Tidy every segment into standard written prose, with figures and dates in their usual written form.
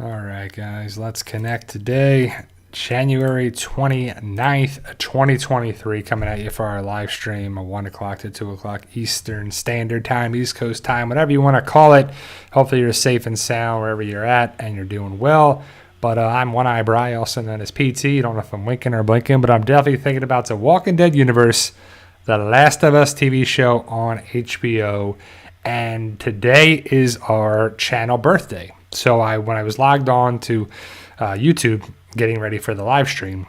All right, guys, let's connect today, January 29th, 2023, coming at you for our live stream, 1 o'clock to 2 o'clock Eastern Standard Time, East Coast Time, whatever you want to call it. Hopefully you're safe and sound wherever you're at and you're doing well. But I'm One Eye Bry, also known as PT. I don't know if I'm winking or blinking, but I'm definitely thinking about the Walking Dead universe, The Last of Us TV show on HBO. And today is our channel birthday. So when I was logged on to YouTube, getting ready for the live stream,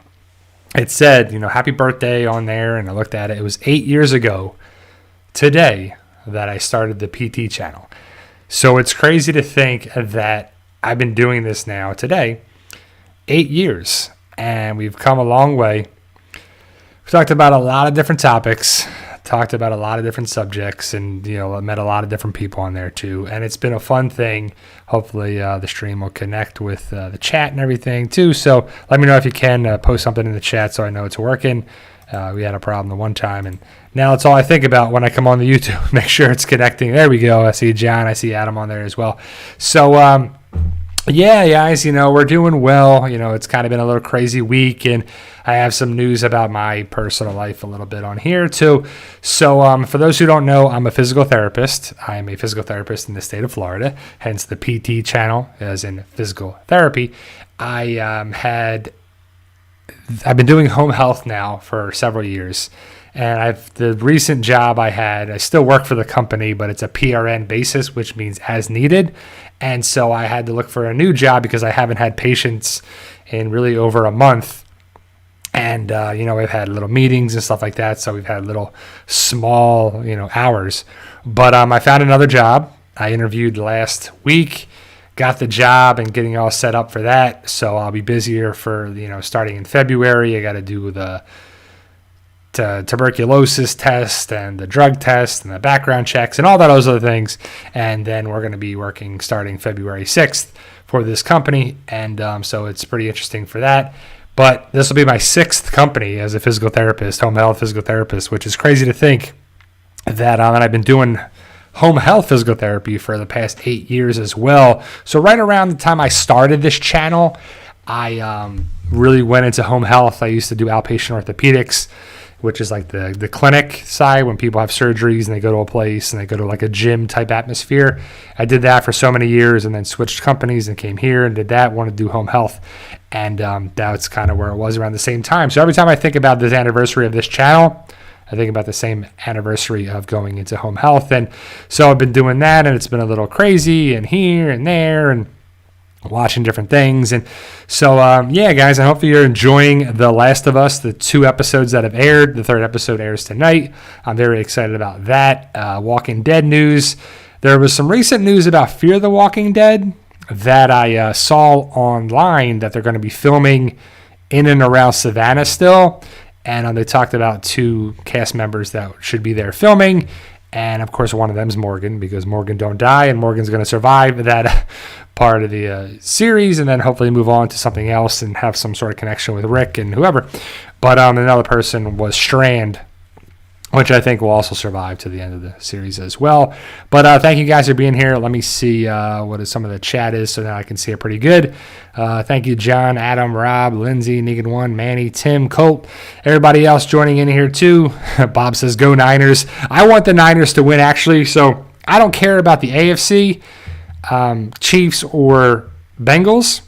it said, happy birthday on there. And I looked at it. It was 8 years ago today that I started the PT channel. So it's crazy to think that I've been doing this now today, 8 years, and we've come a long way. We've talked about a lot of different topics, talked about a lot of different subjects, and I met a lot of different people on there too. And it's been a fun thing. Hopefully the stream will connect with the chat and everything too. So let me know if you can post something in the chat so I know it's working. We had a problem the one time, and now it's all I think about when I come on the YouTube. Make sure it's connecting. There we go. I see John. I see Adam on there as well. So yeah, guys, we're doing well. It's kind of been a little crazy week, and I have some news about my personal life a little bit on here too. So for those who don't know, I'm a physical therapist. I am a physical therapist in the state of Florida, hence the PT channel, as in physical therapy. I've been doing home health now for several years. And the recent job I had, I still work for the company, but it's a PRN basis, which means as needed. And so I had to look for a new job because I haven't had patients in really over a month. And, we've had little meetings and stuff like that. So we've had little small, hours. But I found another job. I interviewed last week, got the job and getting all set up for that. So I'll be busier for, starting in February. I got to do the tuberculosis test and the drug test and the background checks and all those other things. And then we're going to be working starting February 6th for this company. And so it's pretty interesting for that. But this will be my 6th company as a physical therapist, home health physical therapist, which is crazy to think that I've been doing home health physical therapy for the past 8 years as well. So right around the time I started this channel, I really went into home health. I used to do outpatient orthopedics, which is like the clinic side when people have surgeries and they go to a place and they go to like a gym type atmosphere. I did that for so many years and then switched companies and came here and did that, wanted to do home health. And that's kind of where it was around the same time. So every time I think about this anniversary of this channel, I think about the same anniversary of going into home health. And so I've been doing that, and it's been a little crazy and here and there and watching different things. And so, yeah, guys, I hope you're enjoying The Last of Us, the 2 episodes that have aired. The 3rd episode airs tonight. I'm very excited about that. Walking Dead news. There was some recent news about Fear the Walking Dead that I saw online that they're going to be filming in and around Savannah still. And they talked about 2 cast members that should be there filming. And, of course, one of them is Morgan, because Morgan don't die, and Morgan's going to survive that part of the series and then hopefully move on to something else and have some sort of connection with Rick and whoever. But another person was Strand, which I think will also survive to the end of the series as well. But thank you guys for being here. Let me see what some of the chat is so now I can see it pretty good. Thank you, John, Adam, Rob, Lindsay, Negan1, Manny, Tim, Colt, everybody else joining in here too. Bob says, go Niners. I want the Niners to win, actually. So I don't care about the AFC, Chiefs or Bengals.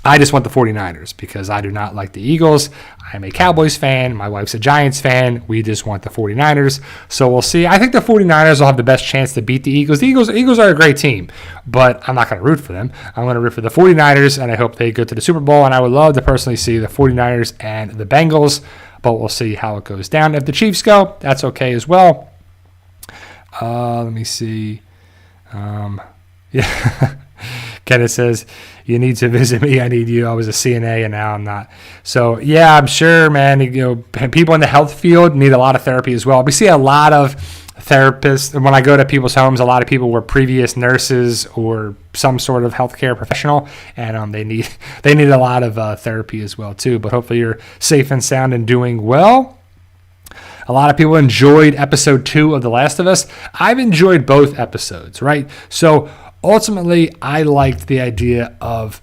I just want the 49ers because I do not like the Eagles. I'm a Cowboys fan. My wife's a Giants fan. We just want the 49ers. So we'll see. I think the 49ers will have the best chance to beat the Eagles. The Eagles are a great team, but I'm not going to root for them. I'm going to root for the 49ers, and I hope they go to the Super Bowl. And I would love to personally see the 49ers and the Bengals, but we'll see how it goes down. If the Chiefs go, that's okay as well. Let me see. Yeah. Kenneth says, you need to visit me. I need you. I was a CNA and now I'm not. So, yeah, I'm sure, man, people in the health field need a lot of therapy as well. We see a lot of therapists. And when I go to people's homes, a lot of people were previous nurses or some sort of healthcare professional, and they need a lot of therapy as well, too. But hopefully you're safe and sound and doing well. A lot of people enjoyed episode 2 of The Last of Us. I've enjoyed both episodes, right? So ultimately, I liked the idea of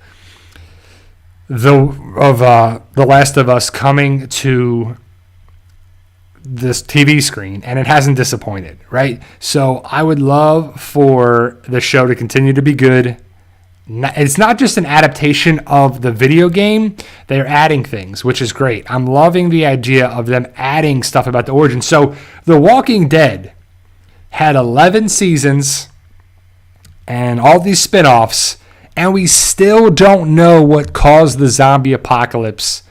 the Last of Us coming to this TV screen, and it hasn't disappointed, right? So I would love for the show to continue to be good. It's not just an adaptation of the video game. They're adding things, which is great. I'm loving the idea of them adding stuff about the origin. So The Walking Dead had 11 seasons and all these spin-offs, and we still don't know what caused the zombie apocalypse,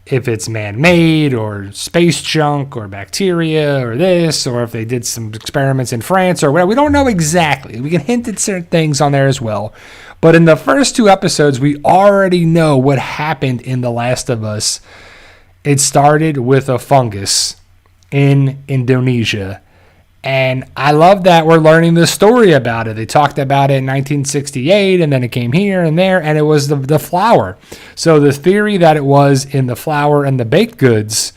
if it's man-made or space junk or bacteria or this, or if they did some experiments in France or whatever. We don't know exactly. We can hint at certain things on there as well. But in the first 2 episodes, we already know what happened in The Last of Us. It started with a fungus in Indonesia. And I love that we're learning the story about it. They talked about it in 1968, and then it came here and there, and it was the flour. So the theory that it was in the flour and the baked goods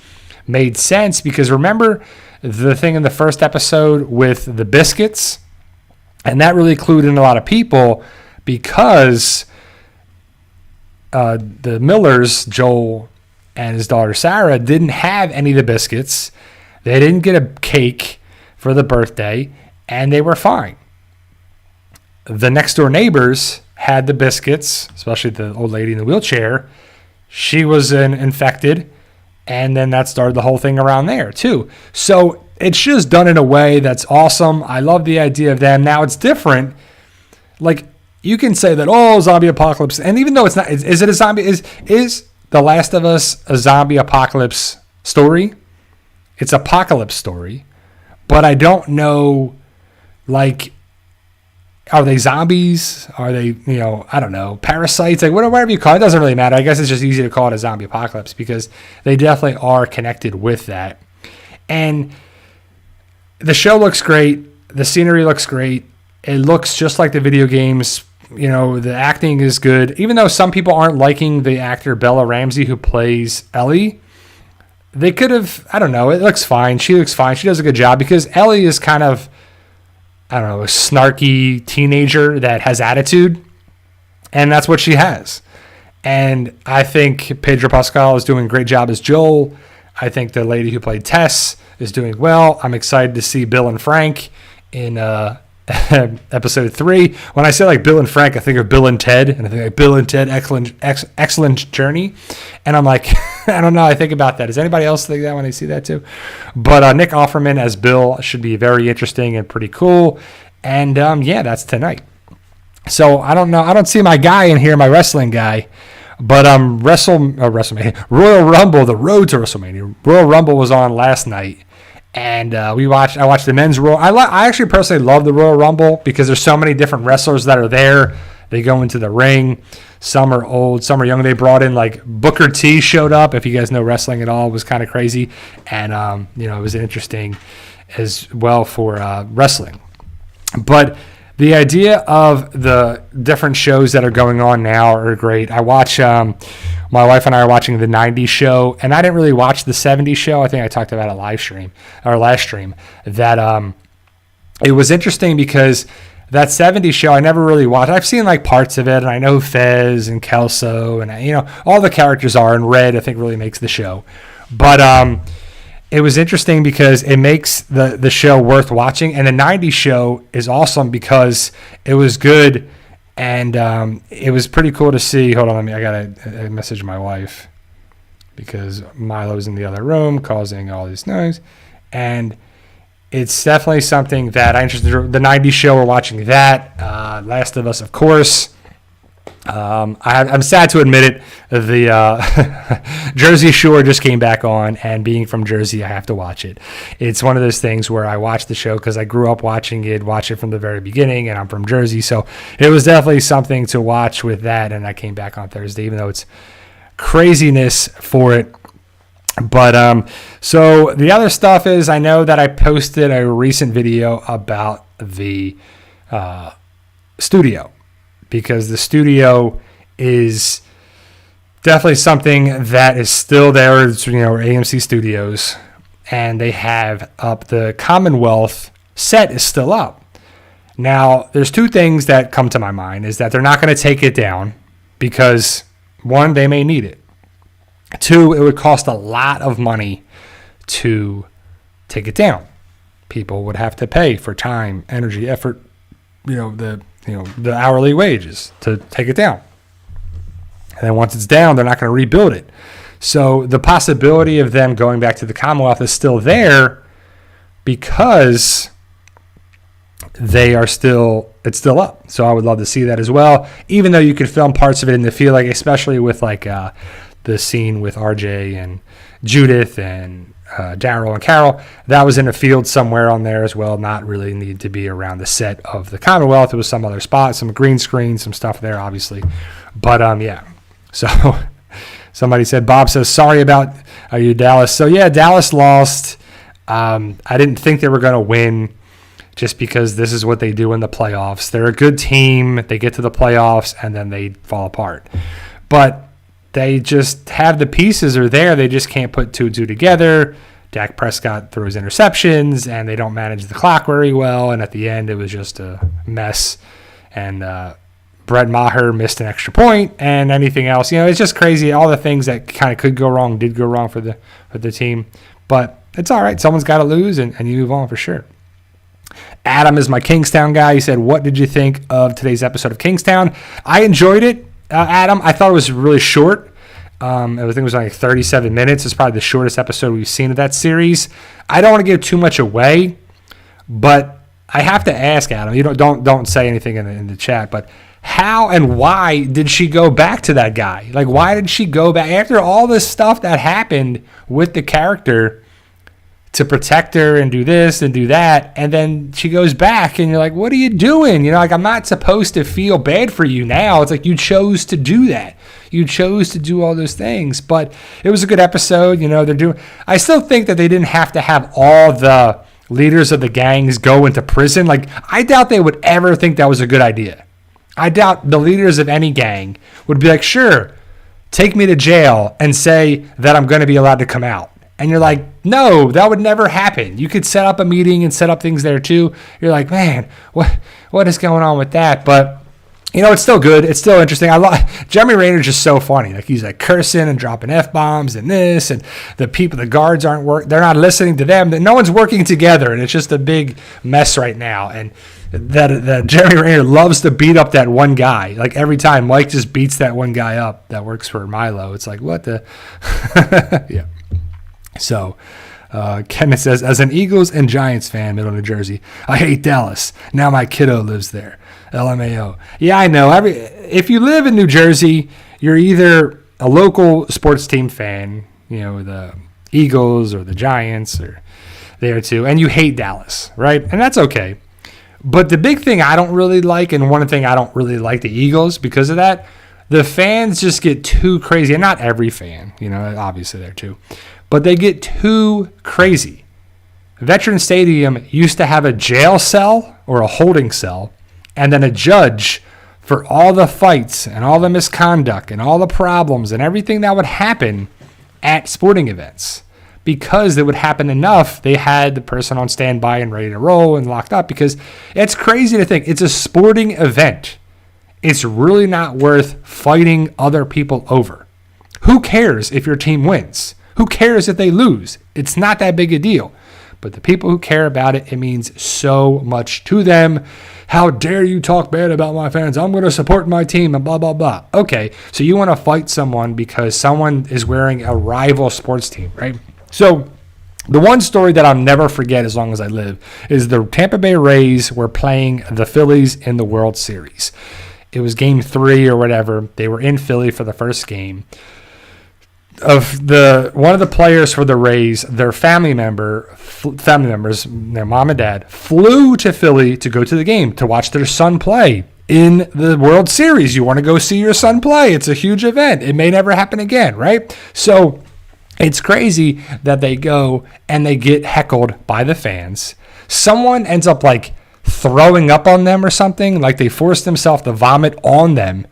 made sense, because remember the thing in the first episode with the biscuits? And that really clued in a lot of people, because the Millers, Joel and his daughter Sarah, didn't have any of the biscuits. They didn't get a cake for the birthday, and they were fine. The next door neighbors had the biscuits, especially the old lady in the wheelchair. She was infected, and then that started the whole thing around there too. So it's just done in a way that's awesome. I love the idea of them. Now it's different. Like, you can say that, oh, zombie apocalypse, and even though it's not, is it a zombie? Is The Last of Us a zombie apocalypse story? It's apocalypse story. But I don't know, like, are they zombies? Are they, I don't know, parasites? Like, whatever you call it, it doesn't really matter. I guess it's just easy to call it a zombie apocalypse, because they definitely are connected with that. And the show looks great. The scenery looks great. It looks just like the video games. The acting is good. Even though some people aren't liking the actor Bella Ramsey who plays Ellie, they could have, I don't know, it looks fine. She looks fine. She does a good job, because Ellie is kind of, I don't know, a snarky teenager that has attitude, and that's what she has. And I think Pedro Pascal is doing a great job as Joel. I think the lady who played Tess is doing well. I'm excited to see Bill and Frank in episode 3. When I say like Bill and Frank, I think of Bill and Ted, and I think like Bill and Ted, excellent journey. And I'm like, I don't know, I think about that. Does anybody else think that when they see that too? But Nick Offerman as Bill should be very interesting and pretty cool. And that's tonight. So I don't know, I don't see my guy in here, my wrestling guy. But WrestleMania, Royal Rumble, the road to WrestleMania. Royal Rumble was on last night. And I watched the men's Royal. I actually personally love the Royal Rumble, because there's so many different wrestlers that are there. They go into the ring. Some are old, some are young. They brought in, like, Booker T showed up. If you guys know wrestling at all, it was kind of crazy. And, it was interesting as well for wrestling. But the idea of the different shows that are going on now are great. I watch, my wife and I are watching the 90s show, and I didn't really watch the 70s show. I think I talked about it last stream, that it was interesting, because that 70s show I never really watched. I've seen like parts of it, and I know Fez and Kelso, and all the characters are, and Red I think really makes the show. But it was interesting because it makes the show worth watching, and the 90s show is awesome because it was good. And it was pretty cool to see. Hold on, I got to message my wife, because Milo's in the other room causing all this noise. And it's definitely something that I'm interested in. The 90s show, we're watching that. Last of Us, of course. I'm sad to admit it. The Jersey Shore just came back on, and being from Jersey, I have to watch it. It's one of those things where I watch the show because I grew up watching it, watch it from the very beginning, and I'm from Jersey, so it was definitely something to watch with that. And I came back on Thursday, even though it's craziness for it. But so the other stuff is, I know that I posted a recent video about the studio, because the studio is definitely something that is still there. It's, AMC Studios, and they have up the Commonwealth set is still up. Now, there's two things that come to my mind is that they're not going to take it down because, one, they may need it. Two, it would cost a lot of money to take it down. People would have to pay for time, energy, effort, the hourly wages to take it down. And then once it's down, they're not going to rebuild it. So the possibility of them going back to the Commonwealth is still there because it's still up. So I would love to see that as well, even though you could film parts of it in the field, like especially with the scene with RJ and Judith and Daryl and Carol. That was in a field somewhere on there as well, not really need to be around the set of the Commonwealth. It was some other spot, some green screen, some stuff there, obviously. But, yeah. So somebody said, Bob says, sorry about you, Dallas. So, yeah, Dallas lost. I didn't think they were going to win just because this is what they do in the playoffs. They're a good team. They get to the playoffs, and then they fall apart. But they just have the pieces are there. They just can't put two together. Dak Prescott throws interceptions, and they don't manage the clock very well. And at the end, it was just a mess. And Brett Maher missed an extra point, and anything else. It's just crazy. All the things that kind of could go wrong did go wrong for the team. But it's all right. Someone's got to lose, and you move on for sure. Adam is my Kingstown guy. He said, what did you think of today's episode of Kingstown? I enjoyed it. Adam, I thought it was really short. I think it was like 37 minutes. It's probably the shortest episode we've seen of that series. I don't want to give too much away, but I have to ask Adam. Don't say anything in the chat, but how and why did she go back to that guy? Like, why did she go back after all this stuff that happened with the character to protect her and do this and do that, and then she goes back, and you're like, what are you doing? I'm not supposed to feel bad for you now. It's like you chose to do that. You chose to do all those things, but it was a good episode. I still think that they didn't have to have all the leaders of the gangs go into prison. Like, I doubt they would ever think that was a good idea. I doubt the leaders of any gang would be like, sure, take me to jail and say that I'm going to be allowed to come out. And you're like, no, that would never happen. You could set up a meeting and set up things there too. You're like, man, what is going on with that? But it's still good. It's still interesting. Jeremy Rayner's just so funny. Like, he's like cursing and dropping F-bombs and this, and the guards aren't working. They're not listening to them. No one's working together, and it's just a big mess right now. And that Jeremy Rayner loves to beat up that one guy. Like, every time Mike just beats that one guy up that works for Milo. It's like, what the? Yeah. So, Kenneth says, as an Eagles and Giants fan, Middle New Jersey, I hate Dallas. Now my kiddo lives there. LMAO. Yeah, I know. If you live in New Jersey, you're either a local sports team fan, the Eagles or the Giants or there too, and you hate Dallas, right? And that's okay. But the big thing I don't really like, and one thing I don't really like the Eagles because of that, the fans just get too crazy. And not every fan, obviously there too. But they get too crazy. Veteran Stadium used to have a jail cell or a holding cell, and then a judge for all the fights and all the misconduct and all the problems and everything that would happen at sporting events. Because it would happen enough, they had the person on standby and ready to roll and locked up, because it's crazy to think it's a sporting event. It's really not worth fighting other people over. Who cares if your team wins? Who cares if they lose? It's not that big a deal. But the people who care about it, it means so much to them. How dare you talk bad about my fans? I'm going to support my team and blah, blah, blah. Okay, so you want to fight someone because someone is wearing a rival sports team, right? So the one story that I'll never forget as long as I live is the Tampa Bay Rays were playing the Phillies in the World Series. It was game 3 or whatever. They were in Philly for the first game. One of the players for the Rays, their family members, their mom and dad, flew to Philly to go to the game to watch their son play in the World Series. You want to go see your son play. It's a huge event. It may never happen again, right? So it's crazy that they go and they get heckled by the fans. Someone ends up like throwing up on them or something, like they forced themselves to vomit on them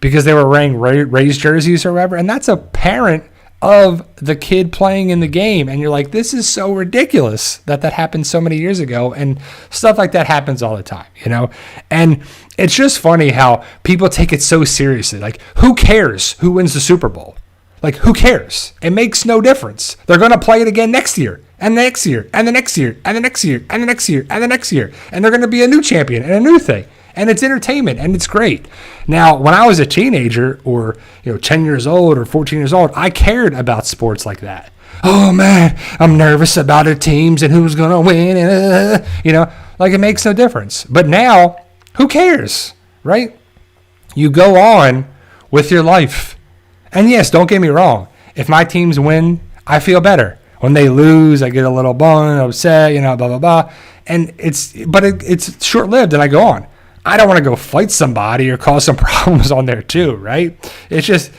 because they were wearing Rays jerseys or whatever. And that's apparent of the kid playing in the game. And you're like, this is so ridiculous that happened so many years ago. And stuff like that happens all the time, you know? And it's just funny how people take it so seriously. Like, who cares who wins the Super Bowl? Like, who cares? It makes no difference. They're going to play it again next year, and the next year, and the next year, and the next year, and the next year, and the next year. And they're going to be a new champion and a new thing. And it's entertainment, and it's great. Now, when I was a teenager, or 10 years old or 14 years old, I cared about sports like that. Oh, man, I'm nervous about the teams and who's going to win. Like, it makes no difference. But now, who cares, right? You go on with your life. And yes, don't get me wrong. If my teams win, I feel better. When they lose, I get a little bummed, upset, blah, blah, blah. And it's short-lived, and I go on. I don't want to go fight somebody or cause some problems on there too, right? It's just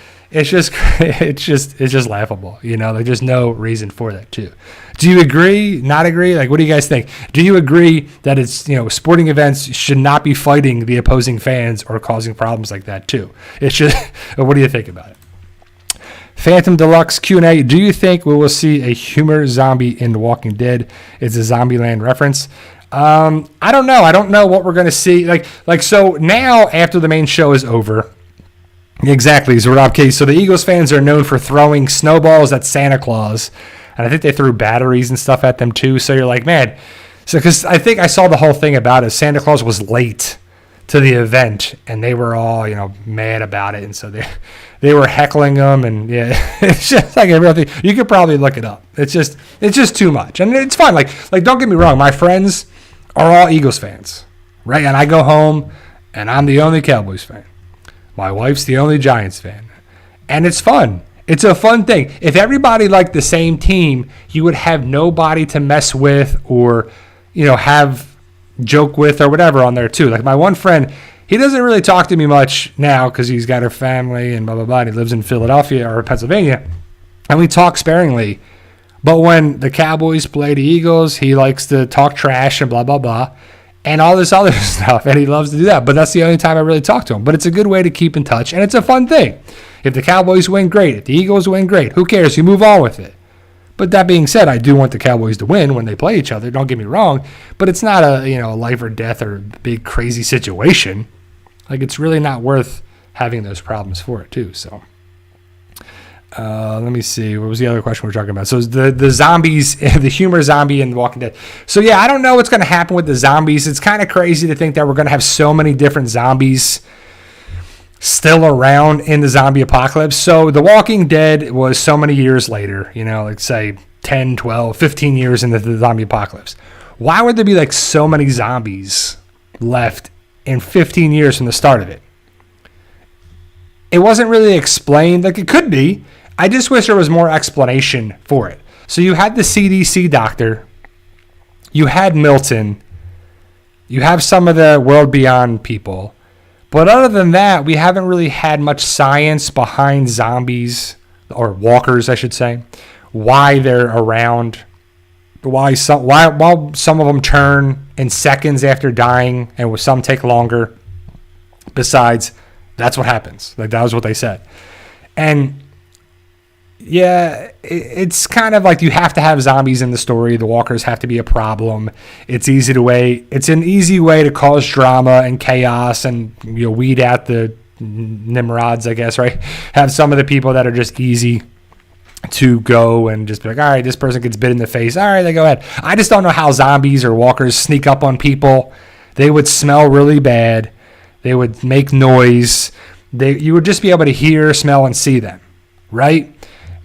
laughable, Like, there's no reason for that too. Do you agree? Not agree? Like, what do you guys think? Do you agree that it's sporting events should not be fighting the opposing fans or causing problems like that too? It's just, what do you think about it? Phantom Deluxe Q&A. Do you think we will see a humor zombie in The Walking Dead? It's a Zombieland reference. I don't know. I don't know what we're going to see. So now after the main show is over, exactly. So the Eagles fans are known for throwing snowballs at Santa Claus, and I think they threw batteries and stuff at them too. So you're like, man. So because I think I saw the whole thing about it. Santa Claus was late to the event, and they were all mad about it, and so they were heckling them, and yeah, it's just like everything. You could probably look it up. It's just too much, and it's fun. Like don't get me wrong, my friends are all Eagles fans, right? And I go home, and I'm the only Cowboys fan. My wife's the only Giants fan, and it's fun. It's a fun thing. If everybody liked the same team, you would have nobody to mess with or have joke with or whatever on there too. Like my one friend, he doesn't really talk to me much now because he's got a family and blah, blah, blah. And he lives in Philadelphia or Pennsylvania, and we talk sparingly. But when the Cowboys play the Eagles, he likes to talk trash and blah, blah, blah, and all this other stuff, and he loves to do that. But that's the only time I really talk to him. But it's a good way to keep in touch, and it's a fun thing. If the Cowboys win, great. If the Eagles win, great. Who cares? You move on with it. But that being said, I do want the Cowboys to win when they play each other. Don't get me wrong. But it's not a life or death or big crazy situation. Like, it's really not worth having those problems for it too. So let me see. What was the other question we were talking about? So the zombies, the humor zombie in The Walking Dead. So yeah, I don't know what's going to happen with the zombies. It's kind of crazy to think that we're going to have so many different zombies still around in the zombie apocalypse. So The Walking Dead was so many years later, like say 10, 12, 15 years into the zombie apocalypse. Why would there be like so many zombies left in 15 years from the start of it? It wasn't really explained. Like, it could be. I just wish there was more explanation for it. So you had the CDC doctor, you had Milton, you have some of the World Beyond people. But other than that, we haven't really had much science behind zombies, or walkers, I should say, why they're around, why some of them turn in seconds after dying, and some take longer. Besides, that's what happens. Like, that was what they said. And yeah, it's kind of like you have to have zombies in the story. The walkers have to be a problem. It's an easy way to cause drama and chaos and weed out the Nimrods, I guess, right? Have some of the people that are just easy to go and just be like, all right, this person gets bit in the face. All right, they go ahead. I just don't know how zombies or walkers sneak up on people. They would smell really bad. They would make noise. You would just be able to hear, smell, and see them, right?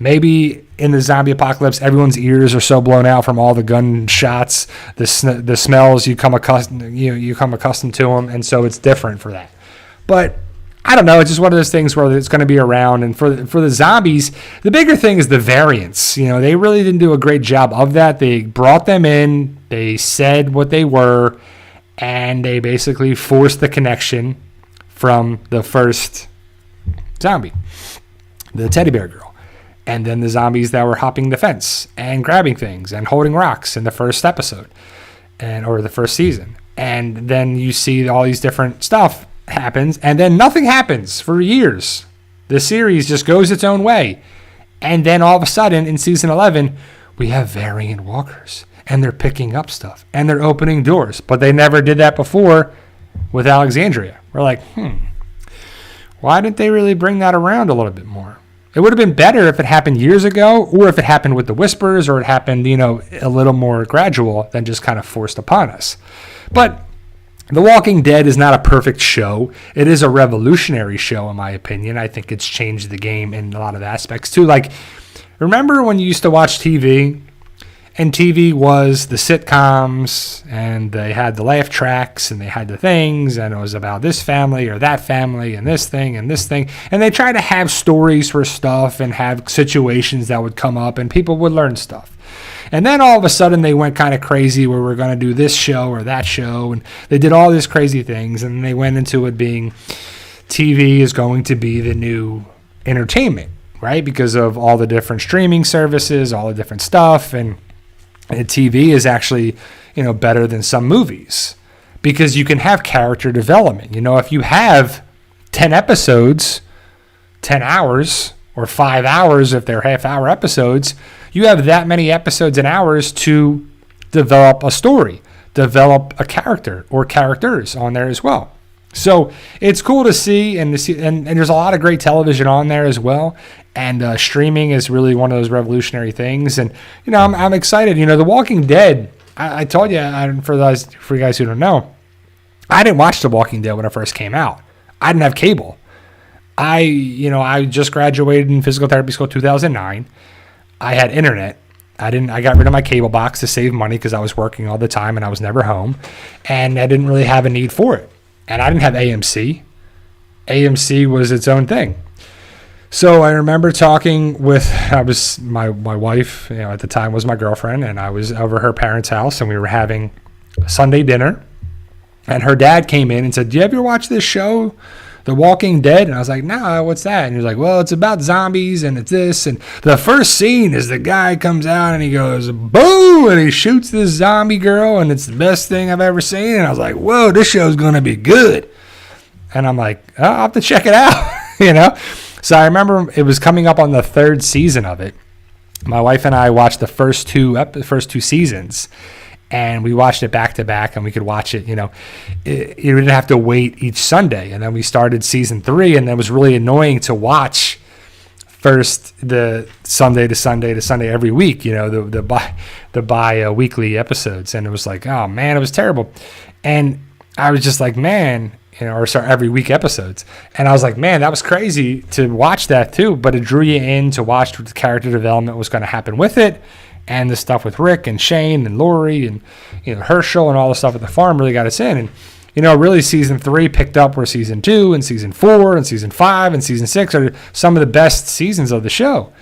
Maybe in the zombie apocalypse, everyone's ears are so blown out from all the gunshots, the smells you come accustomed to them, and so it's different for that. But I don't know. It's just one of those things where it's going to be around. And for the zombies, the bigger thing is the variants. They really didn't do a great job of that. They brought them in, they said what they were, and they basically forced the connection from the first zombie, the teddy bear girl. And then the zombies that were hopping the fence and grabbing things and holding rocks in the first episode or the first season. And then you see all these different stuff happens, and then nothing happens for years. The series just goes its own way. And then all of a sudden in season 11, we have variant walkers and they're picking up stuff and they're opening doors, but they never did that before with Alexandria. We're like, why didn't they really bring that around a little bit more? It would have been better if it happened years ago, or if it happened with the Whispers, or it happened, a little more gradual than just kind of forced upon us. But The Walking Dead is not a perfect show. It is a revolutionary show, in my opinion. I think it's changed the game in a lot of aspects, too. Like, remember when you used to watch TV, and TV was the sitcoms, and they had the laugh tracks, and they had the things, and it was about this family or that family, and this thing, and they try to have stories for stuff and have situations that would come up, and people would learn stuff. And then all of a sudden they went kind of crazy where we're going to do this show or that show. And they did all these crazy things. And they went into it being TV is going to be the new entertainment, right? Because of all the different streaming services, all the different stuff. And TV is actually, better than some movies because you can have character development. If you have 10 episodes, 10 hours, or 5 hours if they're half-hour episodes, you have that many episodes and hours to develop a story, develop a character or characters on there as well. So it's cool to see, and there's a lot of great television on there as well. And streaming is really one of those revolutionary things. And I'm excited. The Walking Dead. I told you, for you guys who don't know, I didn't watch The Walking Dead when it first came out. I didn't have cable. I just graduated in physical therapy school 2009. I had internet. I got rid of my cable box to save money because I was working all the time and I was never home, and I didn't really have a need for it. And I didn't have AMC. AMC was its own thing. So I remember talking with my wife, at the time was my girlfriend, and I was over her parents' house, and we were having Sunday dinner, and her dad came in and said, "Do you ever watch this show, The Walking Dead?" And I was like, "No, what's that?" And he was like, "Well, it's about zombies and it's this." And the first scene is the guy comes out and he goes, "Boo!" And he shoots this zombie girl, and it's the best thing I've ever seen. And I was like, "Whoa, this show's going to be good." And I'm like, I'll have to check it out, So I remember it was coming up on the 3rd season of it. My wife and I watched the first two seasons. And we watched it back to back, and we could watch it, you didn't have to wait each Sunday. And then we started season 3, and it was really annoying to watch first the Sunday to Sunday to Sunday every week, the bi-weekly episodes. And it was like, oh man, it was terrible. And I was just like, man, every week episodes. And I was like, man, that was crazy to watch that too. But it drew you in to watch what the character development was going to happen with it. And the stuff with Rick and Shane and Lori and Herschel and all the stuff at the farm really got us in. And really season 3 picked up where season 2 and season 4 and season 5 and season 6 are some of the best seasons of the show.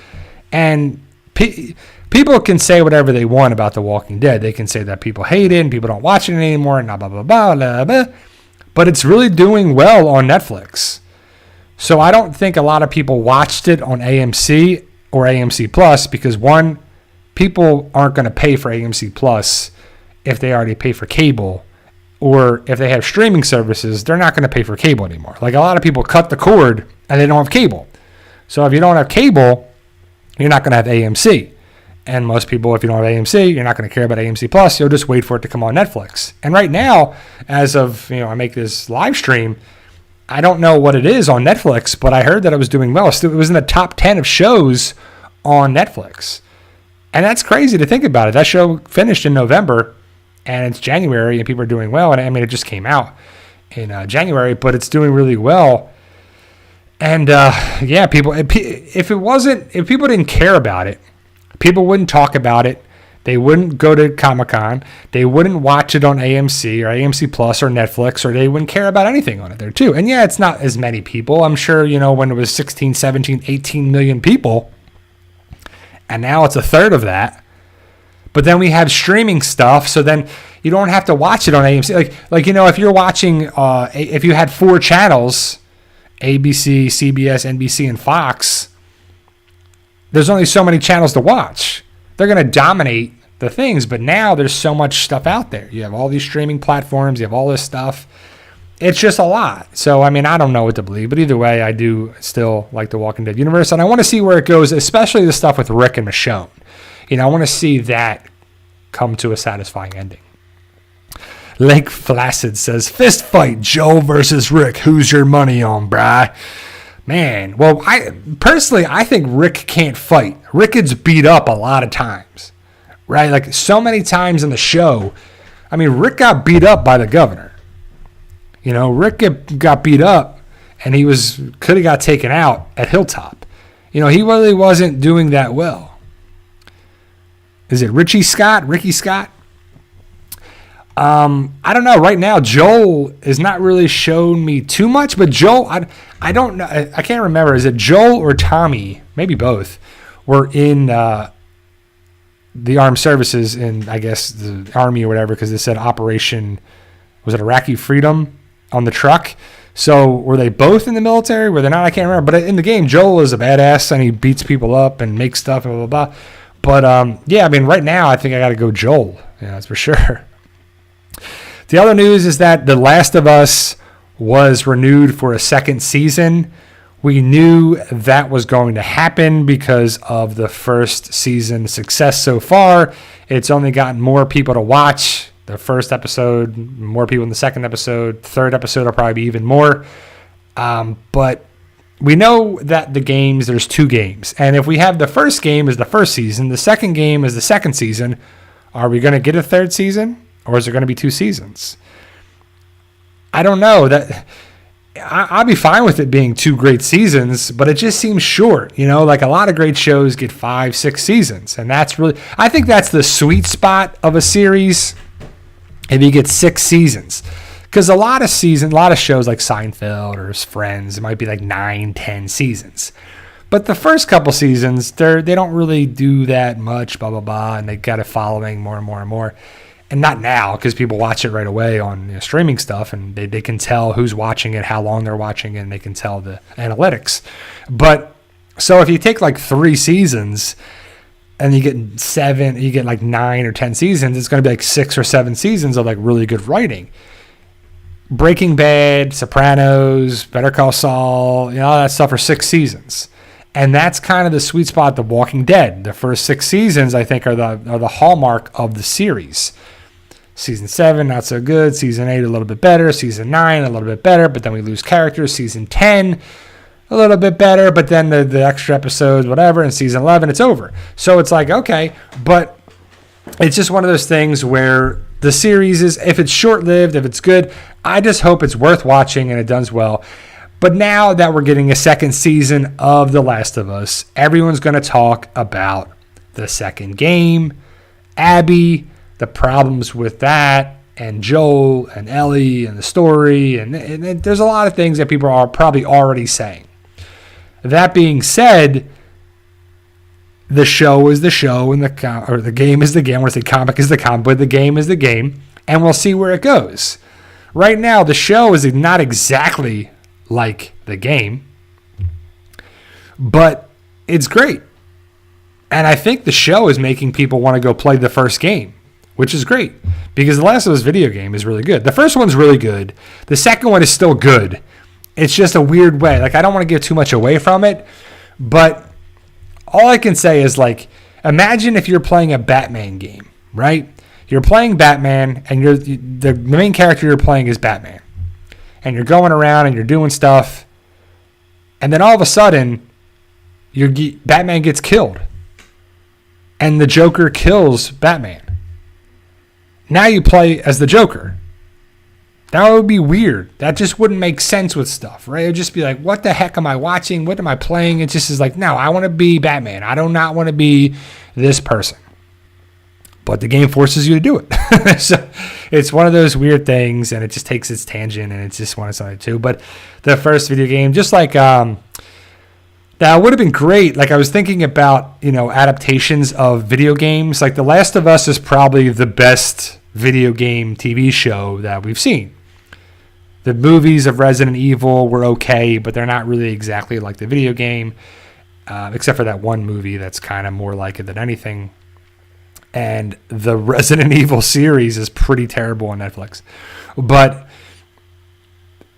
And people can say whatever they want about The Walking Dead. They can say that people hate it and people don't watch it anymore and blah blah blah blah blah. But it's really doing well on Netflix. So I don't think a lot of people watched it on AMC or AMC Plus because one, people aren't going to pay for AMC Plus if they already pay for cable, or if they have streaming services, they're not going to pay for cable anymore. Like a lot of people cut the cord and they don't have cable. So if you don't have cable, you're not going to have AMC. And most people, if you don't have AMC, you're not going to care about AMC Plus. You'll just wait for it to come on Netflix. And right now, as of, I make this live stream, I don't know what it is on Netflix, but I heard that it was doing well. It was in the top 10 of shows on Netflix. And that's crazy to think about it. That show finished in November, and it's January, and people are doing well. And I mean, it just came out in January, but it's doing really well. And people, if people didn't care about it, people wouldn't talk about it. They wouldn't go to Comic-Con. They wouldn't watch it on AMC or AMC Plus or Netflix, or they wouldn't care about anything on it there too. And yeah, it's not as many people. I'm sure, when it was 16, 17, 18 million people, and now it's a third of that. But then we have streaming stuff, so then you don't have to watch it on AMC. Like if you're watching, if you had 4 channels, ABC, CBS, NBC, and Fox, there's only so many channels to watch. They're going to dominate the things, but now there's so much stuff out there. You have all these streaming platforms, you have all this stuff, it's just a lot. So, I mean, I don't know what to believe. But either way, I do still like the Walking Dead universe. And I want to see where it goes, especially the stuff with Rick and Michonne. You know, I want to see that come to a satisfying ending. Lake Flaccid says, fist fight, Joe versus Rick. Who's your money on, brah? Man, well, I think Rick can't fight. Rick gets beat up a lot of times, right? Like so many times in the show. I mean, Rick got beat up by the governor. You know, Rick got beat up, and he could have got taken out at Hilltop. You know, he really wasn't doing that well. Is it Ricky Scott? I don't know. Right now, Joel is not really showing me too much, but Joel, I don't know. I can't remember. Is it Joel or Tommy? Maybe both were in the armed services in, I guess, the Army or whatever, because they said Operation, was it Iraqi Freedom on the truck? So were they both in the military? Were they not? I can't remember. But in the game, Joel is a badass, and he beats people up and makes stuff and blah, blah, blah. But, yeah, I mean, right now, I think I got to go Joel. Yeah, that's for sure. The other news is that The Last of Us was renewed for a second season. We knew that was going to happen because of the first season success so far. It's only gotten more people to watch. The first episode, more people in the second episode. Third episode will probably be even more. But we know that there's 2 games. And if we have the first game as the first season, the second game is the second season, are we going to get a third season? Or is there going to be 2 seasons? I don't know. That I'll be fine with it being 2 great seasons, but it just seems short. You know, like a lot of great shows get 5, 6 seasons. And I think that's the sweet spot of a series if you get 6 seasons. Because a lot of shows like Seinfeld or Friends, it might be like 9, 10 seasons. But the first couple seasons, they don't really do that much, blah, blah, blah, and they got it following more and more and more. And not now, because people watch it right away on streaming stuff, and they can tell who's watching it, how long they're watching it, and they can tell the analytics. But so if you take like 3 seasons and you get like 9 or 10 seasons, it's going to be like 6 or 7 seasons of like really good writing. Breaking Bad, Sopranos, Better Call Saul, you know, all that stuff are 6 seasons. And that's kind of the sweet spot of Walking Dead. The first 6 seasons, I think, are the hallmark of the series. Season 7, not so good. Season 8, a little bit better. Season 9, a little bit better, but then we lose characters. Season 10, a little bit better, but then the extra episodes, whatever. And season 11, it's over. So it's like, okay, but it's just one of those things where the series is, if it's short-lived, if it's good, I just hope it's worth watching and it does well. But now that we're getting a second season of The Last of Us, everyone's going to talk about the second game, Abby, the problems with that, and Joel and Ellie and the story. And there's a lot of things that people are probably already saying. That being said, the show is the show and the game is the game. I want to say comic is the comic, but the game is the game. And we'll see where it goes. Right now, the show is not exactly like the game, but it's great. And I think the show is making people want to go play the first game, which is great because The Last of Us video game is really good. The first one's really good. The second one is still good. It's just a weird way. Like, I don't want to give too much away from it, but all I can say is, like, imagine if you're playing a Batman game, right? You're playing Batman, and the main character you're playing is Batman. And you're going around and you're doing stuff, and then all of a sudden, Batman gets killed. And the Joker kills Batman. Now you play as the Joker. That would be weird. That just wouldn't make sense with stuff, right? It would just be like, what the heck am I watching? What am I playing? It just is like, no, I want to be Batman. I do not want to be this person. But the game forces you to do it. So it's one of those weird things, and it just takes its tangent, and it's just one of something too. But the first video game, just like that would have been great. Like, I was thinking about, adaptations of video games. Like, The Last of Us is probably the best video game TV show that we've seen. The movies of Resident Evil were okay, but they're not really exactly like the video game, except for that one movie that's kind of more like it than anything. And the Resident Evil series is pretty terrible on Netflix. But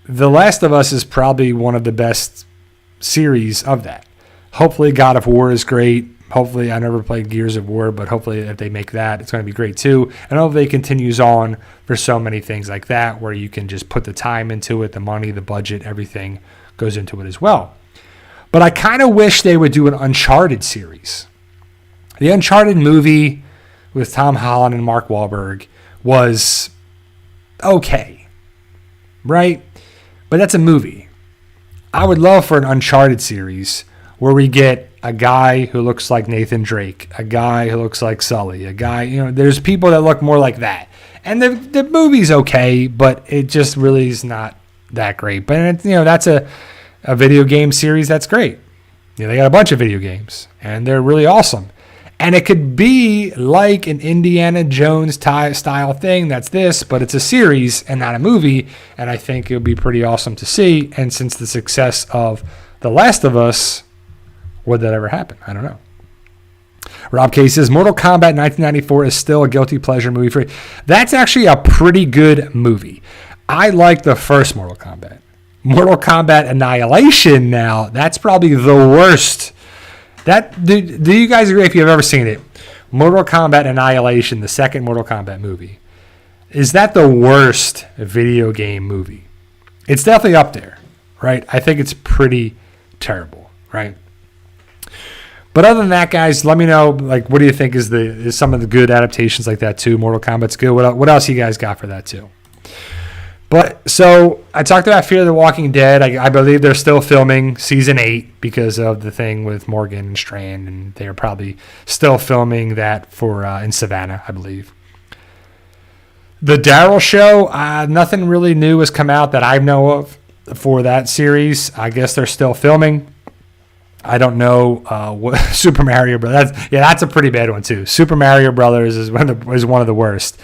The Last of Us is probably one of the best series of that. Hopefully God of War is great. Hopefully, I never played Gears of War, but hopefully if they make that, it's going to be great too. And hopefully it continues on for so many things like that, where you can just put the time into it, the money, the budget, everything goes into it as well. But I kind of wish they would do an Uncharted series. The Uncharted movie with Tom Holland and Mark Wahlberg was okay, right? But that's a movie. I would love for an Uncharted series where we get a guy who looks like Nathan Drake, a guy who looks like Sully, a guy, there's people that look more like that. And the movie's okay, but it just really is not that great. But, that's a video game series that's great. They got a bunch of video games, and they're really awesome. And it could be like an Indiana Jones style thing. That's this, but it's a series and not a movie. And I think it would be pretty awesome to see. And since the success of The Last of Us, would that ever happen? I don't know. Rob K says, Mortal Kombat 1994 is still a guilty pleasure movie for you. That's actually a pretty good movie. I like the first Mortal Kombat. Mortal Kombat Annihilation now, that's probably the worst. Do you guys agree if you've ever seen it? Mortal Kombat Annihilation, the second Mortal Kombat movie. Is that the worst video game movie? It's definitely up there, right? I think it's pretty terrible, right? But other than that, guys, let me know, what do you think is some of the good adaptations like that too? Mortal Kombat's good. What else you guys got for that too? But so I talked about Fear the Walking Dead. I believe they're still filming season 8 because of the thing with Morgan and Strand, and they're probably still filming that for in Savannah, I believe. The Daryl Show, nothing really new has come out that I know of for that series. I guess they're still filming. I don't know what Super Mario Brothers. That's a pretty bad one too. Super Mario Brothers is one of the worst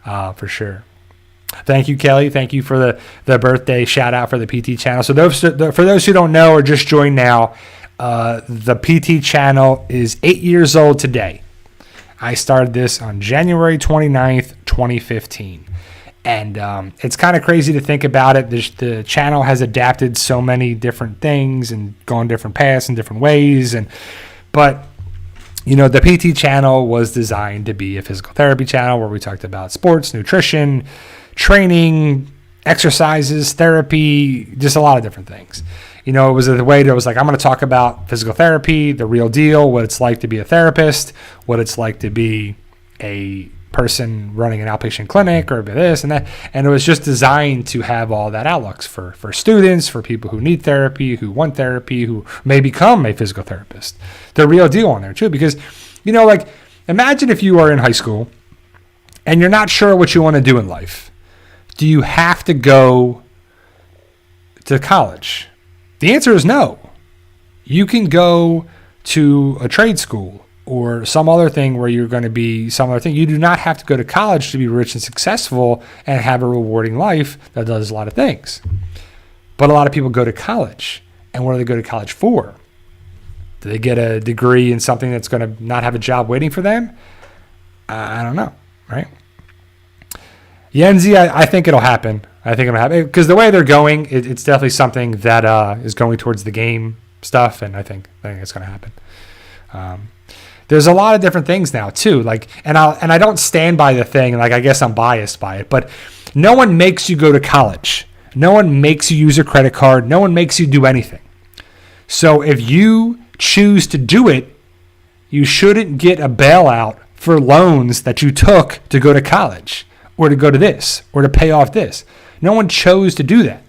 for sure. Thank you, Kelly. Thank you for the birthday shout out for the PT channel. So for those who don't know or just joined now, the PT channel is 8 years old today. I started this on January 29th, 2015. And it's kind of crazy to think about it. The channel has adapted so many different things and gone different paths and different ways. But the PT channel was designed to be a physical therapy channel where we talked about sports, nutrition, training, exercises, therapy, just a lot of different things. It was a way that was like, I'm going to talk about physical therapy, the real deal, what it's like to be a therapist, what it's like to be a person running an outpatient clinic or this and that. And it was just designed to have all that outlooks for students, for people who need therapy, who want therapy, who may become a physical therapist. The real deal on there too, because, imagine if you are in high school and you're not sure what you want to do in life. Do you have to go to college? The answer is no. You can go to a trade school or some other thing where you're going to be some other thing. You do not have to go to college to be rich and successful and have a rewarding life that does a lot of things. But a lot of people go to college. And what do they go to college for? Do they get a degree in something that's going to not have a job waiting for them? I don't know, right? Yenzi, I think it'll happen. I think it'll happen because the way they're going, it's definitely something that is going towards the game stuff, and I think it's going to happen. There's a lot of different things now too, and I don't stand by the thing. I guess I'm biased by it, but no one makes you go to college. No one makes you use a credit card. No one makes you do anything. So if you choose to do it, you shouldn't get a bailout for loans that you took to go to college or to go to this or to pay off this. No one chose to do that.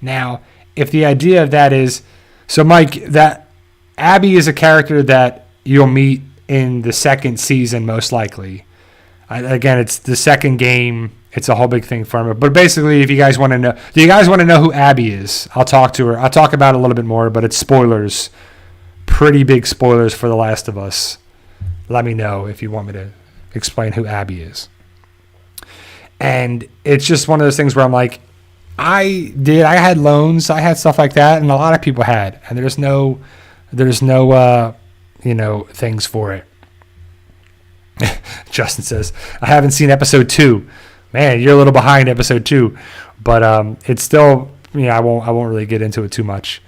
Now, if the idea of that is, so Mike, that Abby is a character that you'll meet in the second season most likely. Again, it's the second game. It's a whole big thing for him. But basically, if you guys want to know, do you guys want to know who Abby is? I'll talk to her. I'll talk about it a little bit more, but it's spoilers. Pretty big spoilers for The Last of Us. Let me know if you want me to explain who Abby is. And it's just one of those things where I'm like, I had loans, I had stuff like that, and a lot of people had, and there's no things for it. Justin says, I haven't seen episode 2. Man, you're a little behind episode 2. But it's still, I won't really get into it too much.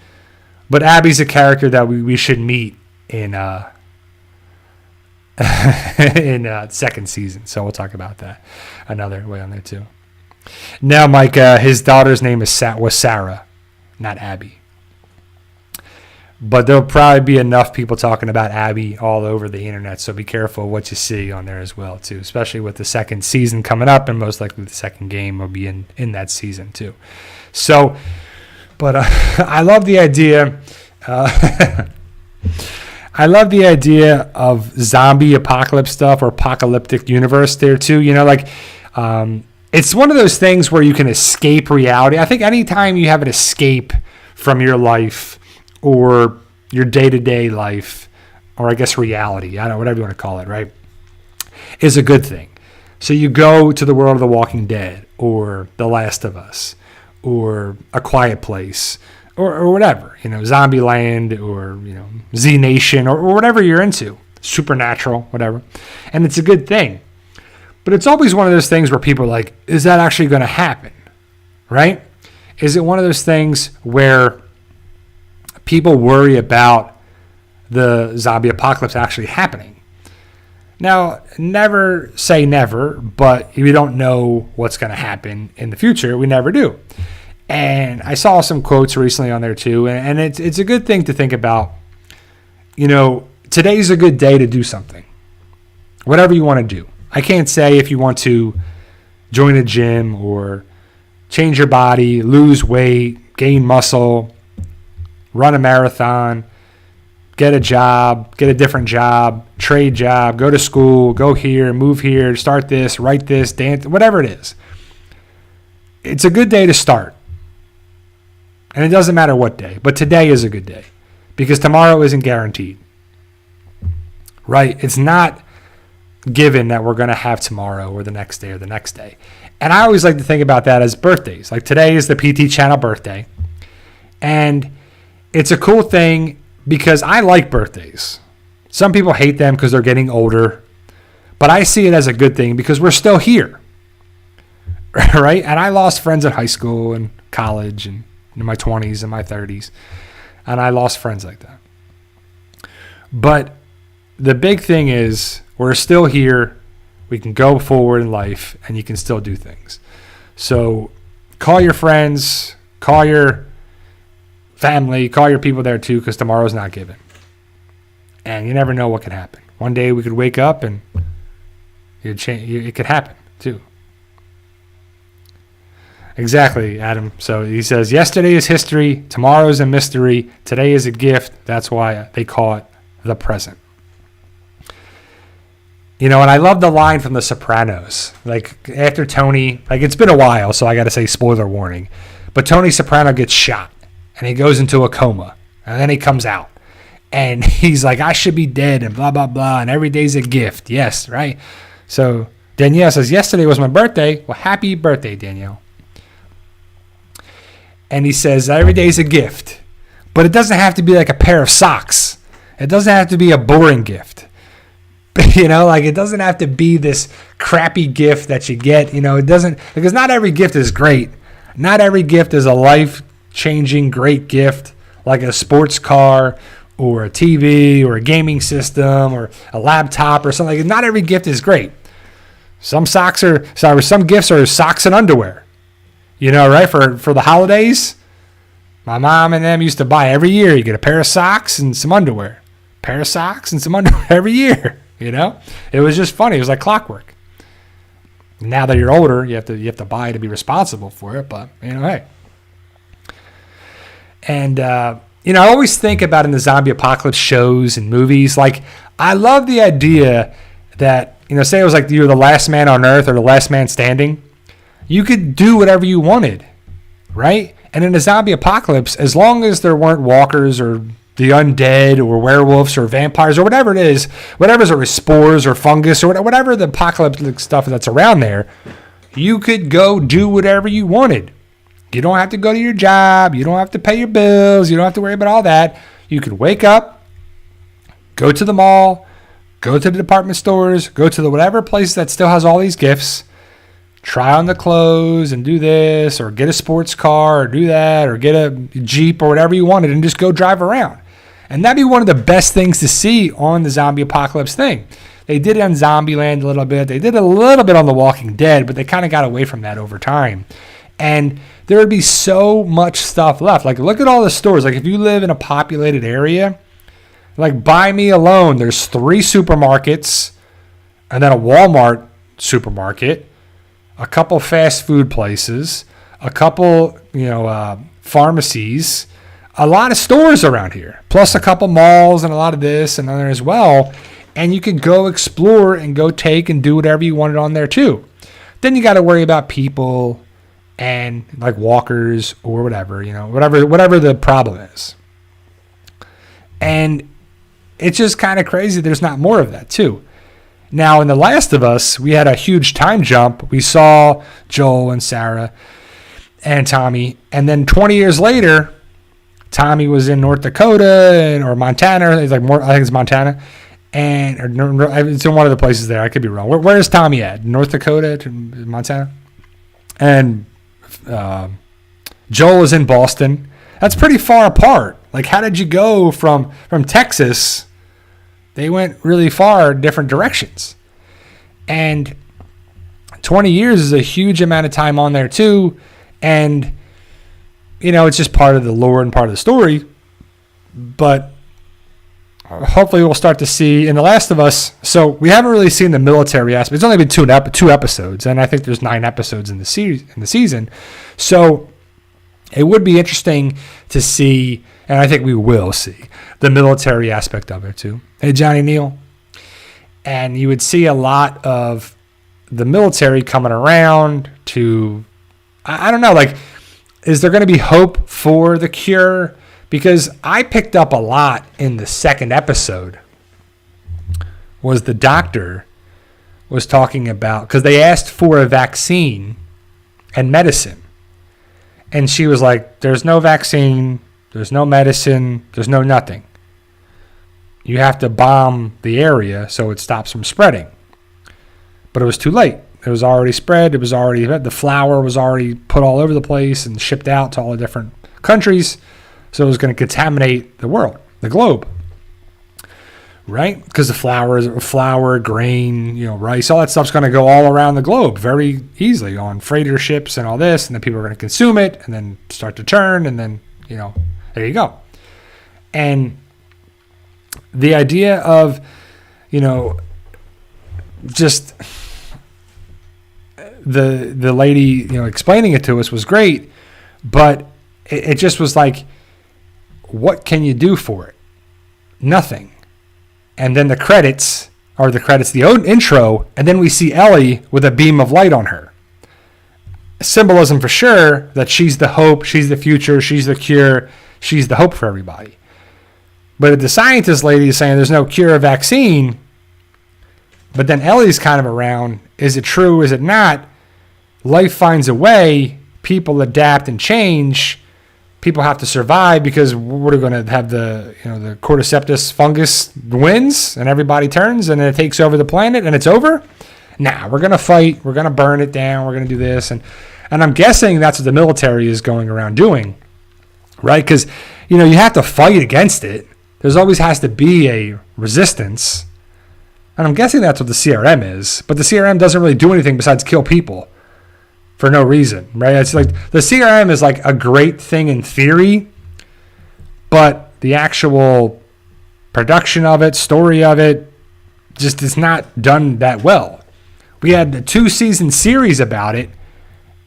But Abby's a character that we should meet in in second season. So we'll talk about that another way on there too. Now, Mike, his daughter's name was Sarah, not Abby. But there'll probably be enough people talking about Abby all over the internet, so be careful what you see on there as well, too, especially with the second season coming up, and most likely the second game will be in that season, too. So, but I love the idea. I love the idea of zombie apocalypse stuff or apocalyptic universe there, too. It's one of those things where you can escape reality. I think anytime you have an escape from your life, or your day-to-day life, or I guess reality, I don't know, whatever you want to call it, right, is a good thing. So you go to the world of The Walking Dead, or The Last of Us, or A Quiet Place, or whatever, Zombieland, or, Z Nation, or whatever you're into, Supernatural, whatever. And it's a good thing. But it's always one of those things where people are like, is that actually going to happen, right? Is it one of those things where people worry about the zombie apocalypse actually happening? Now, never say never, but we don't know what's going to happen in the future. We never do. And I saw some quotes recently on there too, and it's a good thing to think about. Today's a good day to do something. Whatever you want to do. I can't say if you want to join a gym or change your body, lose weight, gain muscle, run a marathon, get a job, get a different job, trade job, go to school, go here, move here, start this, write this, dance, whatever it is. It's a good day to start. And it doesn't matter what day, but today is a good day because tomorrow isn't guaranteed. Right? It's not given that we're going to have tomorrow or the next day or the next day. And I always like to think about that as birthdays. Like today is the PT Channel birthday. And it's a cool thing because I like birthdays. Some people hate them because they're getting older, but I see it as a good thing because we're still here, right? And I lost friends in high school and college and in my 20s and my 30s, and I lost friends like that. But the big thing is we're still here. We can go forward in life, and you can still do things. So call your friends, call your family, call your people there too, because tomorrow's not given. And you never know what could happen. One day we could wake up and it could happen too. Exactly, Adam. So he says, yesterday is history, tomorrow is a mystery, today is a gift. That's why they call it the present. And I love the line from The Sopranos. Like after Tony, it's been a while, so I got to say spoiler warning. But Tony Soprano gets shot. And he goes into a coma. And then he comes out. And he's like, I should be dead and blah, blah, blah. And every day's a gift. Yes, right? So Danielle says, yesterday was my birthday. Well, happy birthday, Danielle. And he says, every day's a gift. But it doesn't have to be like a pair of socks. It doesn't have to be a boring gift. It doesn't have to be this crappy gift that you get. It doesn't, because not every gift is great. Not every gift is a life-changing great gift like a sports car or a TV or a gaming system or a laptop or something. Not every gift is great. Some gifts are socks and underwear. Right? For the holidays, my mom and them used to buy every year. You get a pair of socks and some underwear. Pair of socks and some underwear every year. It was just funny. It was like clockwork. Now that you're older, you have to buy to be responsible for it. But hey. And I always think about in the zombie apocalypse shows and movies. Like I love the idea that say it was like you're the last man on earth or the last man standing. You could do whatever you wanted, right? And in a zombie apocalypse, as long as there weren't walkers or the undead or werewolves or vampires or whatever it is, whatever's or spores or fungus or whatever the apocalyptic stuff that's around there, you could go do whatever you wanted. You don't have to go to your job. You don't have to pay your bills. You don't have to worry about all that. You could wake up, go to the mall, go to the department stores, go to the whatever place that still has all these gifts, try on the clothes and do this, or get a sports car, or do that, or get a Jeep, or whatever you wanted, and just go drive around. And that'd be one of the best things to see on the zombie apocalypse thing. They did it on Zombieland a little bit. They did a little bit on The Walking Dead, but they kind of got away from that over time. And there would be so much stuff left. Like, look at all the stores. Like, if you live in a populated area, like by me alone, there's 3 supermarkets, and then a Walmart supermarket, a couple fast food places, a couple, pharmacies, a lot of stores around here, plus a couple malls and a lot of this and other as well. And you could go explore and go take and do whatever you wanted on there too. Then you got to worry about people and like walkers or whatever, whatever the problem is. And it's just kind of crazy there's not more of that too. Now, in The Last of Us, we had a huge time jump. We saw Joel and Sarah and Tommy. And then 20 years later, Tommy was in North Dakota or Montana. It's like more, I think it's Montana. Or it's in one of the places there. I could be wrong. Where is Tommy at? North Dakota to Montana? And Joel is in Boston. That's pretty far apart. Like, how did you go from Texas? They went really far different directions. And 20 years is a huge amount of time on there too. And, it's just part of the lore and part of the story. But hopefully we'll start to see in The Last of Us. So we haven't really seen the military aspect. It's only been two episodes, and I think there's 9 episodes in the season. So it would be interesting to see, and I think we will see, the military aspect of it too. Hey, Johnny Neal. And you would see a lot of the military coming around to, I don't know, like, is there going to be hope for the cure? Because I picked up a lot in the second episode was the doctor was talking about, because they asked for a vaccine and medicine. And she was like, there's no vaccine, there's no medicine, there's no nothing. You have to bomb the area so it stops from spreading. But it was too late. It was already spread. The flour was already put all over the place and shipped out to all the different countries. So it was going to contaminate the world, the globe, right? Because the flour, grain, rice, all that stuff's going to go all around the globe very easily on freighter ships and all this. And then people are going to consume it and then start to turn. And then, there you go. And the idea of, just the lady, explaining it to us was great, but it just was like, what can you do for it? Nothing. And then the credits, the intro, and then we see Ellie with a beam of light on her. Symbolism for sure that she's the hope, she's the future, she's the cure, she's the hope for everybody. But if the scientist lady is saying there's no cure or vaccine, but then Ellie's kind of around, is it true, is it not? Life finds a way, people adapt and change. People have to survive because we're going to have the cordyceps fungus wins and everybody turns and it takes over the planet and it's over. Nah, we're going to fight. We're going to burn it down. We're going to do this. And I'm guessing that's what the military is going around doing, right? Because, you have to fight against it. There's always has to be a resistance. And I'm guessing that's what the CRM is. But the CRM doesn't really do anything besides kill people. For no reason, right? It's like the CRM is like a great thing in theory, but the actual production of it, story of it, just is not done that well. We had a 2-season series about it,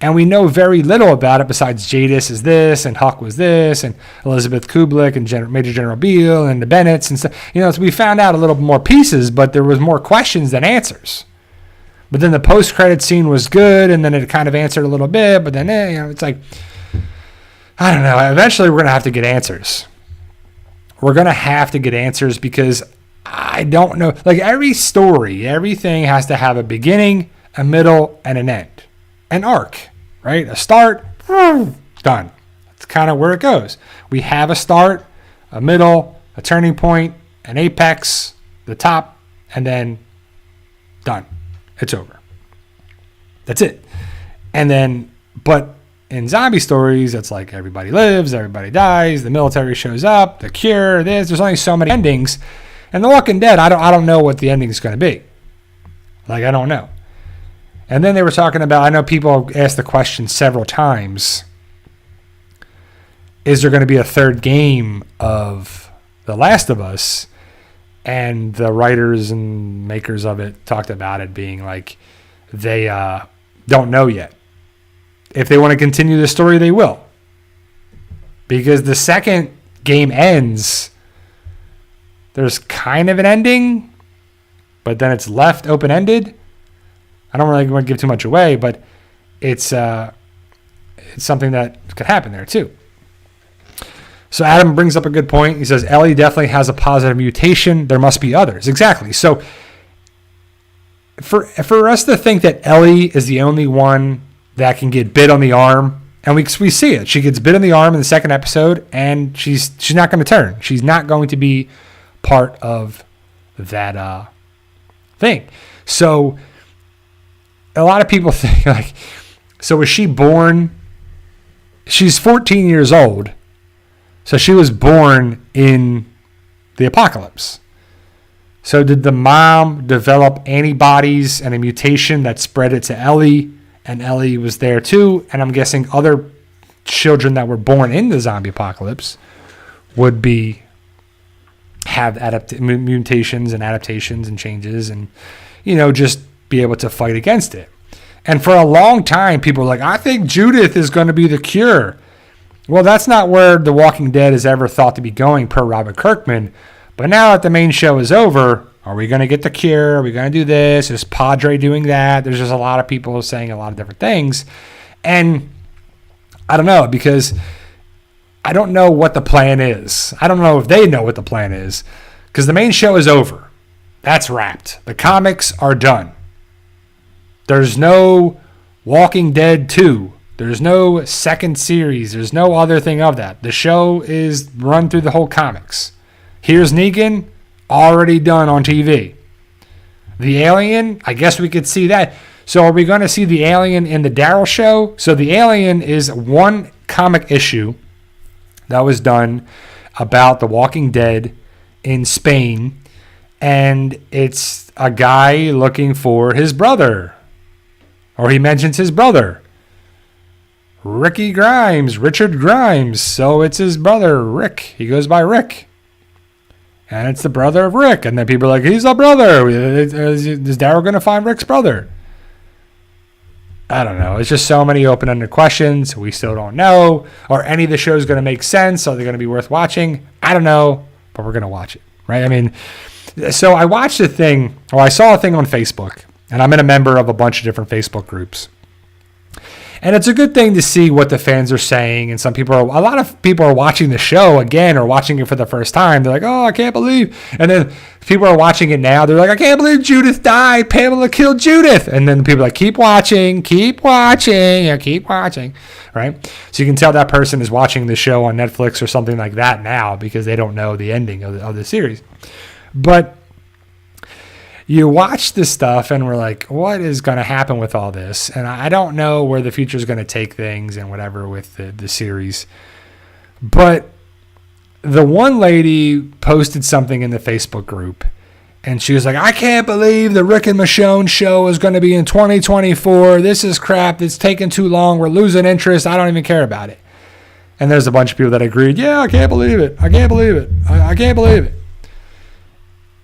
and we know very little about it besides Jadis is this, and Huck was this, and Elizabeth Kublik, and Major General Beale, and the Bennetts, and stuff. So we found out a little more pieces, but there was more questions than answers. But then the post-credit scene was good, and then it kind of answered a little bit. But then, it's like, I don't know. Eventually, we're going to have to get answers. We're going to have to get answers because I don't know. Like, every story, everything has to have a beginning, a middle, and an end. An arc, right? A start, done. That's kind of where it goes. We have a start, a middle, a turning point, an apex, the top, and then done. It's over. That's it. And then, but in zombie stories, it's like everybody lives, everybody dies, the military shows up, the cure, there's only so many endings. And The Walking Dead, I don't know what the ending is going to be. Like, I don't know. And then they were talking about, I know people asked the question several times, is there going to be a third game of The Last of Us? And the writers and makers of it talked about it being like, they don't know yet. If they want to continue the story, they will. Because the second game ends, there's kind of an ending, but then it's left open-ended. I don't really want to give too much away, but it's something that could happen there too. So Adam brings up a good point. He says, Ellie definitely has a positive mutation. There must be others. Exactly. So for us to think that Ellie is the only one that can get bit on the arm, and we see it. She gets bit on the arm in the second episode, and she's not going to turn. She's not going to be part of that thing. So a lot of people think, like, so was she born? She's 14 years old. So she was born in the apocalypse. So did the mom develop antibodies and a mutation that spread it to Ellie, and Ellie was there too? And I'm guessing other children that were born in the zombie apocalypse would have mutations and adaptations and changes, and just be able to fight against it. And for a long time, people were like, I think Judith is going to be the cure. Well, that's not where The Walking Dead is ever thought to be going, per Robert Kirkman. But now that the main show is over, are we going to get the cure? Are we going to do this? Is Padre doing that? There's just a lot of people saying a lot of different things. And I don't know, because I don't know what the plan is. I don't know if they know what the plan is, because the main show is over. That's wrapped. The comics are done. There's no Walking Dead 2. There's no second series. There's no other thing of that. The show is run through the whole comics. Here's Negan, already done on TV. The alien, I guess we could see that. So are we going to see the alien in the Daryl show? So the alien is one comic issue that was done about The Walking Dead in Spain. And it's a guy looking for his brother. Or he mentions his brother. Richard Grimes. So it's his brother, Rick. He goes by Rick. And it's the brother of Rick. And then people are like, he's a brother. Is Daryl going to find Rick's brother? I don't know. It's just so many open-ended questions. We still don't know. Are any of the shows going to make sense? Are they going to be worth watching? I don't know. But we're going to watch it, right? I mean, so I watched a thing, or I saw a thing on Facebook. And I'm a member of a bunch of different Facebook groups. And it's a good thing to see what the fans are saying. And a lot of people are watching the show again, or watching it for the first time. They're like, oh, I can't believe. And then people are watching it now. They're like, I can't believe Judith died. Pamela killed Judith. And then people are like, keep watching, right? So you can tell that person is watching the show on Netflix or something like that now, because they don't know the ending of the series. But you watch this stuff and we're like, what is going to happen with all this? And I don't know where the future is going to take things and whatever with the series. But the one lady posted something in the Facebook group, and she was like, I can't believe the Rick and Michonne show is going to be in 2024. This is crap. It's taking too long. We're losing interest. I don't even care about it. And there's a bunch of people that agreed, yeah, I can't believe it. I can't believe it. I can't believe it.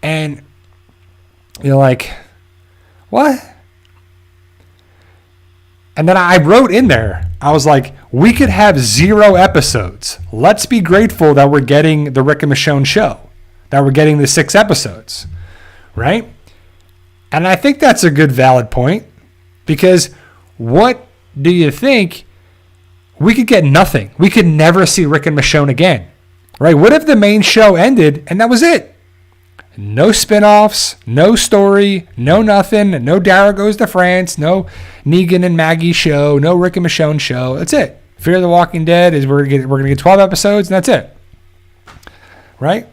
And you're like, what? And then I wrote in there, I was like, we could have 0 episodes. Let's be grateful that we're getting the Rick and Michonne show, that we're getting the 6 episodes, right? And I think that's a good valid point, because what do you think? We could get nothing. We could never see Rick and Michonne again, right? What if the main show ended and that was it? No spinoffs, no story, no nothing, no Daryl Goes to France, no Negan and Maggie show, no Rick and Michonne show. That's it. Fear the Walking Dead is we're gonna get 12 episodes and that's it, right?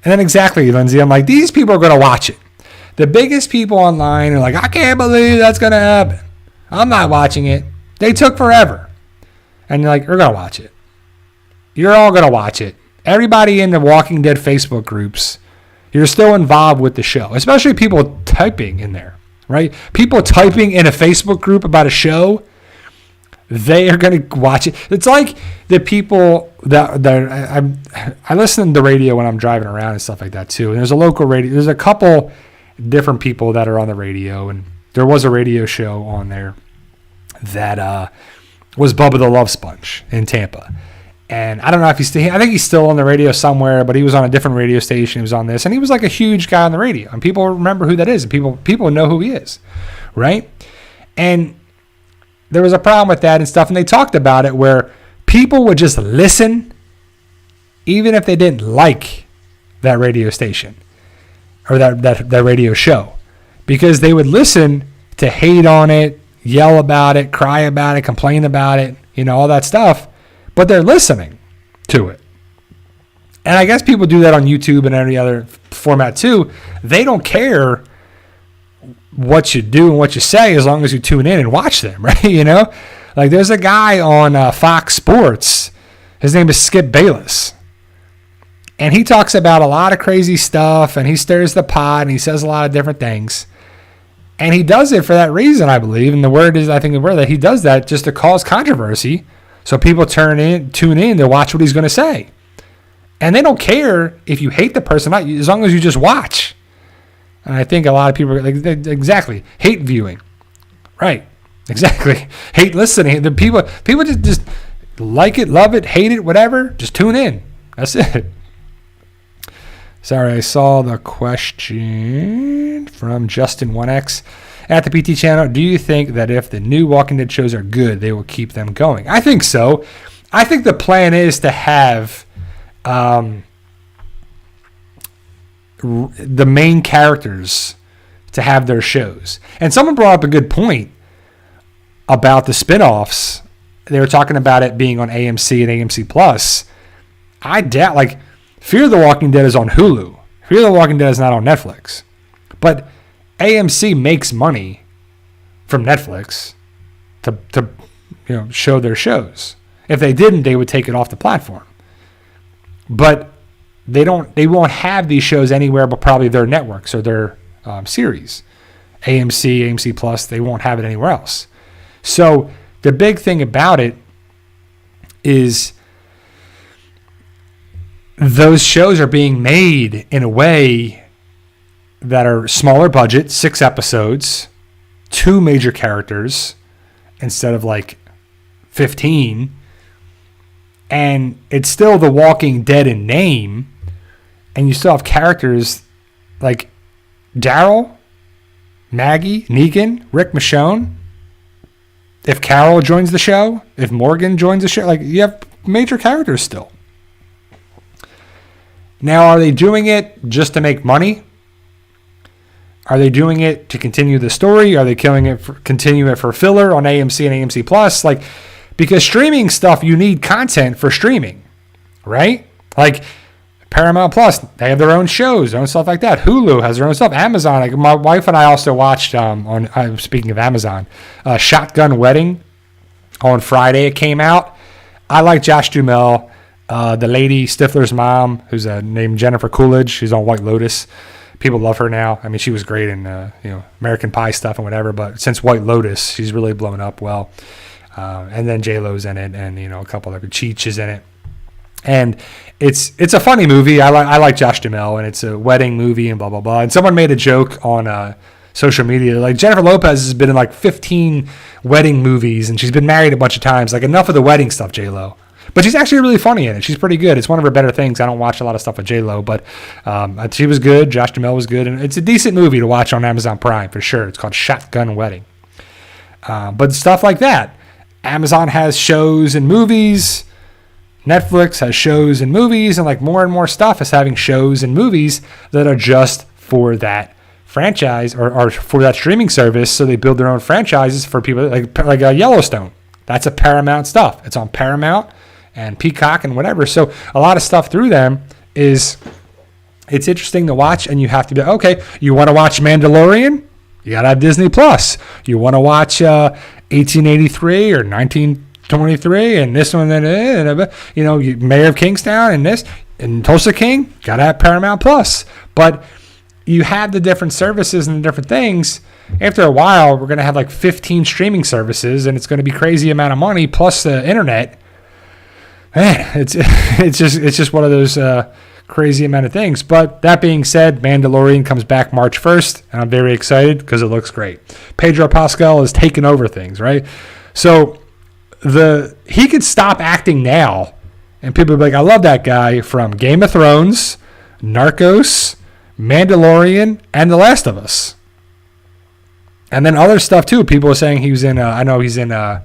And then exactly, Lindsay, I'm like, these people are gonna watch it. The biggest people online are like, I can't believe that's gonna happen. I'm not watching it. They took forever. And you're like, we're going to watch it. You're all going to watch it. Everybody in the Walking Dead Facebook groups, you're still involved with the show, especially people typing in there, right? People typing in a Facebook group about a show, they are going to watch it. It's like the people that I listen to the radio when I'm driving around and stuff like that too. And there's a local radio. There's a couple different people that are on the radio, and there was a radio show on there that was Bubba the Love Sponge in Tampa. And I don't know if he's still, I think he's still on the radio somewhere, but he was on a different radio station. He was on this, and he was like a huge guy on the radio, and people remember who that is, and people know who he is, right? And there was a problem with that and stuff, and they talked about it where people would just listen even if they didn't like that radio station or that radio show, because they would listen to hate on it, yell about it, cry about it, complain about it, all that stuff, but they're listening to it. And I guess people do that on YouTube and any other format too. They don't care what you do and what you say as long as you tune in and watch them, right? Like there's a guy on Fox Sports. His name is Skip Bayless. And he talks about a lot of crazy stuff, and he stirs the pot, and he says a lot of different things. And he does it for that reason, I believe. And I think the word that he does that just to cause controversy, so people tune in to watch what he's going to say. And they don't care if you hate the person, as long as you just watch. And I think a lot of people are like, exactly, hate viewing. Right. Exactly. Hate listening. The people just like it, love it, hate it, whatever. Just tune in. That's it. Sorry, I saw the question from Justin1X at the PT channel. Do you think that if the new Walking Dead shows are good, they will keep them going? I think so. I think the plan is to have the main characters to have their shows. And someone brought up a good point about the spinoffs. They were talking about it being on AMC and AMC Plus. I doubt, like, Fear the Walking Dead is on Hulu. Fear the Walking Dead is not on Netflix. But AMC makes money from Netflix to show their shows. If they didn't, they would take it off the platform. But they won't have these shows anywhere but probably their networks or their series. AMC Plus, they won't have it anywhere else. So the big thing about it is those shows are being made in a way that are smaller budget, 6 episodes, 2 major characters instead of like 15. And it's still The Walking Dead in name. And you still have characters like Daryl, Maggie, Negan, Rick Michonne. If Carol joins the show, if Morgan joins the show, like you have major characters still. Now, are they doing it just to make money? Are they doing it to continue the story? Are they continue it for filler on AMC and AMC Plus? Like, because streaming stuff, you need content for streaming, right? Like Paramount Plus, they have their own shows, their own stuff like that. Hulu has their own stuff. Amazon, like my wife and I also watched speaking of Amazon, Shotgun Wedding on Friday. It came out. I like Josh Duhamel. The lady Stifler's mom, who's named Jennifer Coolidge, she's on White Lotus. People love her now. I mean, she was great in American Pie stuff and whatever, but since White Lotus, she's really blown up well. And then J-Lo's in it, and a couple other Cheech is in it. And it's a funny movie. I like Josh Duhamel, and it's a wedding movie and blah blah blah. And someone made a joke on social media, like Jennifer Lopez has been in like 15 wedding movies, and she's been married a bunch of times. Like enough of the wedding stuff, J-Lo. But she's actually really funny in it. She's pretty good. It's one of her better things. I don't watch a lot of stuff with J-Lo, but she was good. Josh Duhamel was good. And it's a decent movie to watch on Amazon Prime for sure. It's called Shotgun Wedding. But stuff like that. Amazon has shows and movies. Netflix has shows and movies. And like more and more stuff is having shows and movies that are just for that franchise or for that streaming service. So they build their own franchises for people like Yellowstone. That's a Paramount stuff. It's on Paramount and Peacock and whatever. So a lot of stuff through them it's interesting to watch, and you have to be, okay, you want to watch Mandalorian? You got to have Disney Plus. You want to watch 1883 or 1923, and this one, Mayor of Kingstown, and this, and Tulsa King, got to have Paramount Plus. But you have the different services and the different things. After a while, we're going to have like 15 streaming services, and it's going to be crazy amount of money plus the internet. Man, it's just one of those crazy amount of things. But that being said, Mandalorian comes back March 1st, and I'm very excited because it looks great. Pedro Pascal is taking over things, right? So he could stop acting now, and people would be like, I love that guy from Game of Thrones, Narcos, Mandalorian, and The Last of Us. And then other stuff too. People are saying he was in, I know he's in the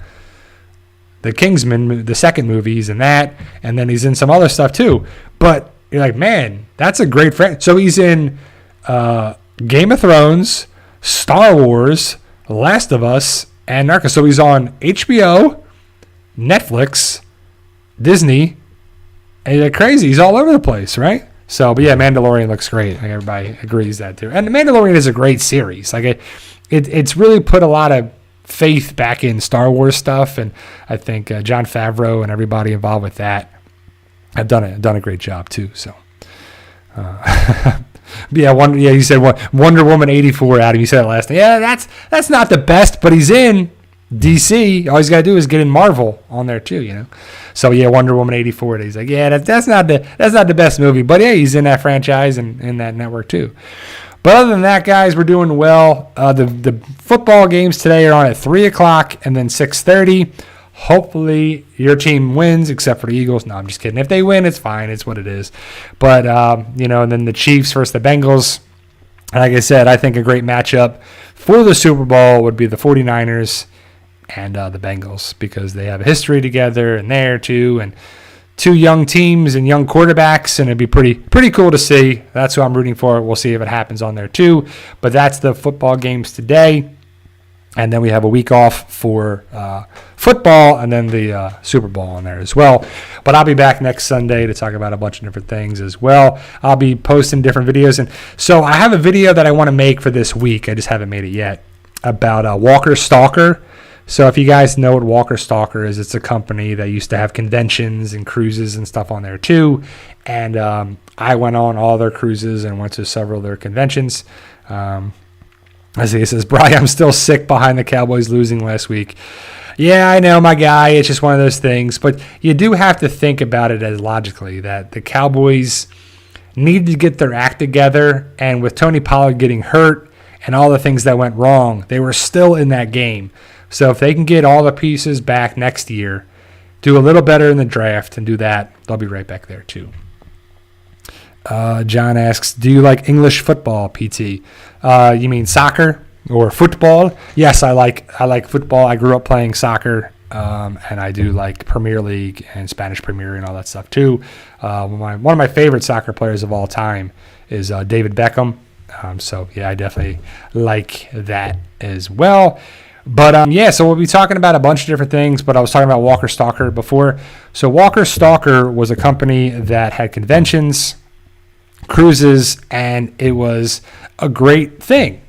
Kingsman, the second movie, he's in that. And then he's in some other stuff too. But you're like, man, that's a great friend. So he's in Game of Thrones, Star Wars, Last of Us, and Narcos. So he's on HBO, Netflix, Disney, and you're like crazy. He's all over the place, right? So, but yeah, Mandalorian looks great. Like everybody agrees that too. And The Mandalorian is a great series. Like it's really put a lot of faith back in Star Wars stuff, and I think Jon Favreau and everybody involved with that have done a great job too. So, you said Wonder Woman 84, Adam. You said it last time. Yeah, that's not the best, but he's in DC. All he's got to do is get in Marvel on there too, So yeah, Wonder Woman 84. He's like, yeah, that's not the best movie, but yeah, he's in that franchise and in that network too. But other than that, guys, we're doing well. The football games today are on at 3:00 and then 6:30. Hopefully your team wins, except for the Eagles. No, I'm just kidding. If they win, it's fine. It's what it is. But and then the Chiefs versus the Bengals. And like I said, I think a great matchup for the Super Bowl would be the 49ers and the Bengals, because they have a history together and there too, and two young teams and young quarterbacks, and it'd be pretty cool to see. That's who I'm rooting for. We'll see if it happens on there too. But that's the football games today, and then we have a week off for football, and then the Super Bowl on there as well. But I'll be back next Sunday to talk about a bunch of different things as well. I'll be posting different videos, and so I have a video that I want to make for this week. I just haven't made it yet, about Walker Stalker. So if you guys know what Walker Stalker is, it's a company that used to have conventions and cruises and stuff on there too. And I went on all their cruises and went to several of their conventions. As he says, Brian, I'm still sick behind the Cowboys losing last week. Yeah, I know, my guy. It's just one of those things. But you do have to think about it as logically, that the Cowboys need to get their act together. And with Tony Pollard getting hurt and all the things that went wrong, they were still in that game. So if they can get all the pieces back next year, do a little better in the draft and do that, they'll be right back there too. John asks, do you like English football, PT? You mean soccer or football? Yes, I like football. I grew up playing soccer, and I do like Premier League and Spanish Premier and all that stuff too. One of my favorite soccer players of all time is David Beckham. So yeah, I definitely like that as well. But so we'll be talking about a bunch of different things, but I was talking about Walker Stalker before. So Walker Stalker was a company that had conventions, cruises, and it was a great thing.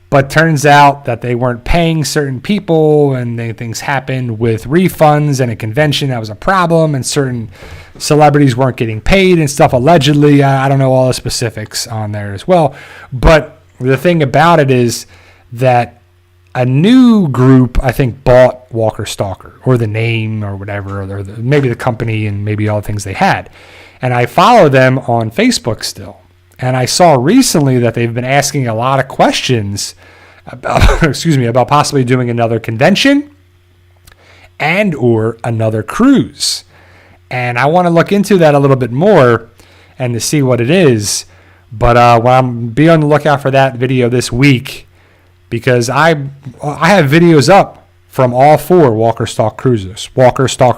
But turns out that they weren't paying certain people, and things happened with refunds and a convention that was a problem, and certain celebrities weren't getting paid and stuff allegedly. I don't know all the specifics on there as well. But the thing about it is that a new group, I think, bought Walker Stalker, or the name or whatever, or maybe the company and maybe all the things they had. And I follow them on Facebook still. And I saw recently that they've been asking a lot of questions about, about possibly doing another convention and or another cruise. And I want to look into that a little bit more and to see what it is. But be on the lookout for that video this week, because I have videos up from all 4 Walker Stalker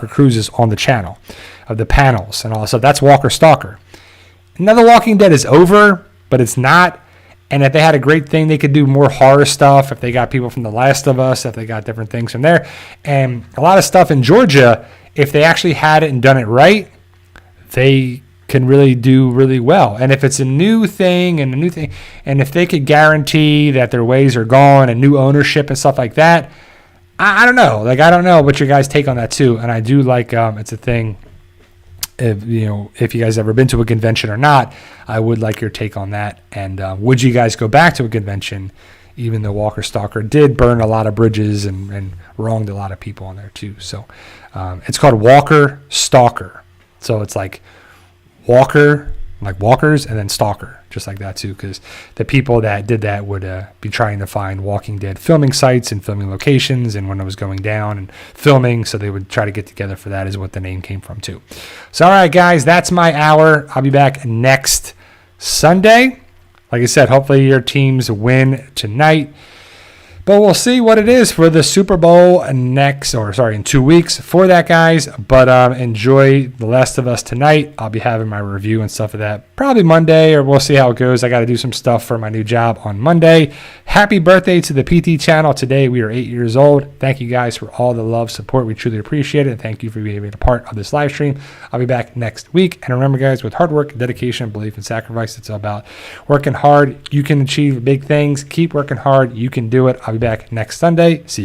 cruises on the channel of the panels and all. So that's Walker Stalker. Now The Walking Dead is over, but it's not. And if they had a great thing, they could do more horror stuff. If they got people from The Last of Us, if they got different things from there, and a lot of stuff in Georgia, if they actually had it and done it right, they can really do really well. And if it's a new thing, and if they could guarantee that their ways are gone and new ownership and stuff like that, I don't know. Like, I don't know what your guys' take on that too. And I do like, it's a thing. If you guys ever been to a convention or not, I would like your take on that. And would you guys go back to a convention, even though Walker Stalker did burn a lot of bridges and wronged a lot of people on there too? So it's called Walker Stalker. So it's like Walker, like walkers, and then Stalker, just like that too, because the people that did that would be trying to find Walking Dead filming sites and filming locations and when it was going down and filming, so they would try to get together for that, is what the name came from too. So all right, guys, that's my hour. I'll be back next Sunday. Like I said, hopefully your teams win tonight. But we'll see what it is for the Super Bowl in 2 weeks for that, guys. But enjoy The Last of Us tonight. I'll be having my review and stuff of that probably Monday, or we'll see how it goes. I got to do some stuff for my new job on Monday. Happy birthday to the PT channel. Today we are 8 years old. Thank you guys for all the love, support. We truly appreciate it. And thank you for being a part of this live stream. I'll be back next week. And remember, guys, with hard work, dedication, belief, and sacrifice, it's all about working hard. You can achieve big things. Keep working hard. You can do it. I'll be back next Sunday. See you.